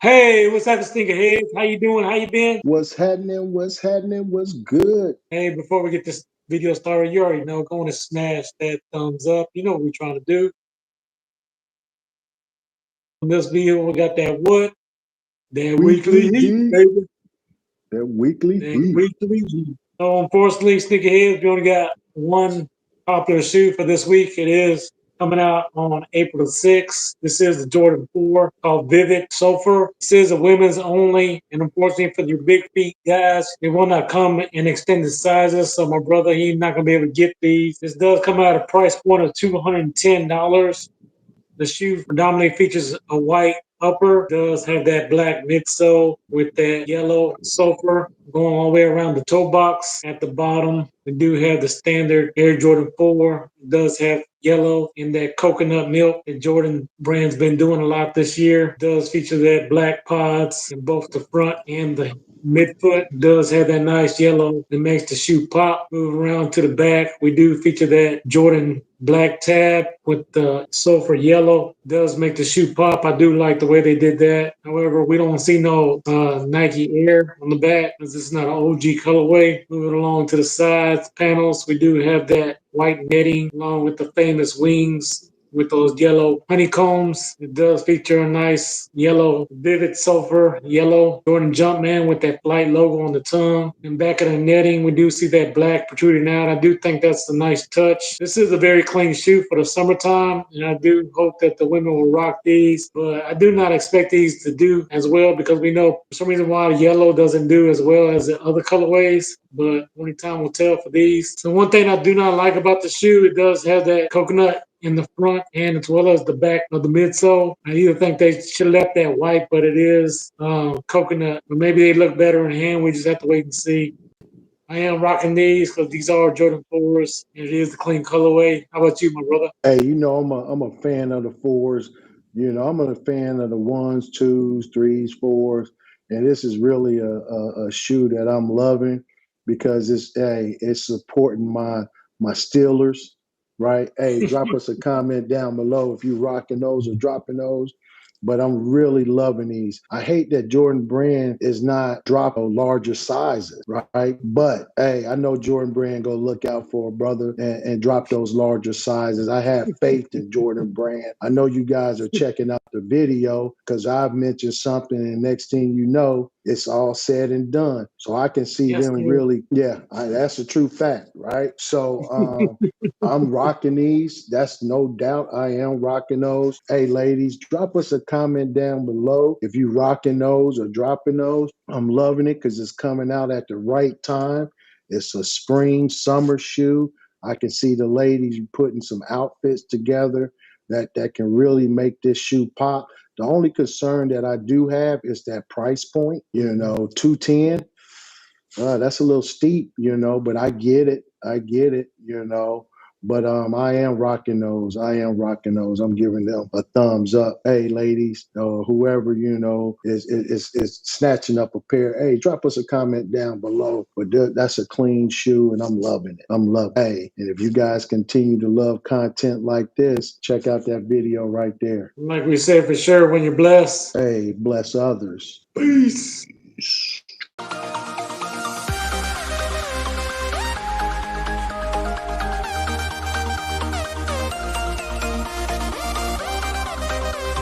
Hey, what's up, Stinker Heads? How you doing? How you been? What's happening? What's happening? What's good? Hey, before we get this video started, you already know, go on and smash that thumbs up. You know what we're trying to do. In this video, we got that what? That weekly Weekly heat, heat. baby. That weekly That heat. weekly heat. So unfortunately, Stinker Heads, we only got one popular shoe for this week. It is coming out on April the 6th. This is the Jordan 4 called Vivid Sulfur. This is a women's only, and unfortunately for your big feet guys, it will not come in extended sizes. So my brother, he's not gonna be able to get these. This does come at a price point of $210. The shoe predominantly features a white upper, does have that black midsole with that yellow sulfur going all the way around the toe box. At the bottom, we do have the standard Air Jordan 4. It does have yellow in that coconut milk. The Jordan brand's been doing a lot this year. It does feature that black pods in both the front and the midfoot. It does have that nice yellow that makes the shoe pop. Move around to the back. We do feature that Jordan black tab with the sulfur yellow. It does make the shoe pop. I do like the way they did that. However, we don't see no Nike Air on the back because it's not an OG colorway. Moving along to the sides panels, we do have that white netting along with the famous wings with those yellow honeycombs. It does feature a nice yellow Vivid Sulfur yellow Jordan Jumpman with that flight logo on the tongue. And back of the netting, we do see that black protruding out. I do think that's a nice touch. This is a very clean shoe for the summertime, and I do hope that the women will rock these. But I do not expect these to do as well because we know for some reason why yellow doesn't do as well as the other colorways. But only time will tell for these. So one thing I do not like about the shoe, it does have that coconut in the front and as well as the back of the midsole. I either think they should have left that white, but it is coconut. But maybe they look better in hand. We just have to wait and see. I am rocking these because these are Jordan 4s and it is the clean colorway. How about you, my brother? Hey, I'm a fan of the fours. I'm a fan of the ones, twos, threes, fours, and this is really a shoe that I'm loving because it's supporting my Steelers, right? Hey, drop us a comment down below if you rocking those or dropping those. But I'm really loving these. I hate that Jordan Brand is not dropping larger sizes, right? But hey, I know Jordan Brand go look out for a brother and drop those larger sizes. I have faith in Jordan Brand. I know you guys are checking out the video because I've mentioned something, and next thing you know, it's all said and done. So I can see Yes, them sir. really, that's a true fact, right? So I'm rocking these. That's no doubt. I am rocking those. Hey, ladies, drop us a comment down below if you rocking those or dropping those. I'm loving it because it's coming out at the right time. It's a spring, summer shoe. I can see the ladies putting some outfits together that can really make this shoe pop. The only concern that I do have is that price point, 210. That's a little steep, but I get it. But I am rocking those. I'm giving them a thumbs up. Hey, ladies, whoever is snatching up a pair. Hey, drop us a comment down below. But that's a clean shoe, and I'm loving it. I'm loving it. Hey, and if you guys continue to love content like this, check out that video right there. Like we said, for sure, when you're blessed. Hey, bless others. Peace.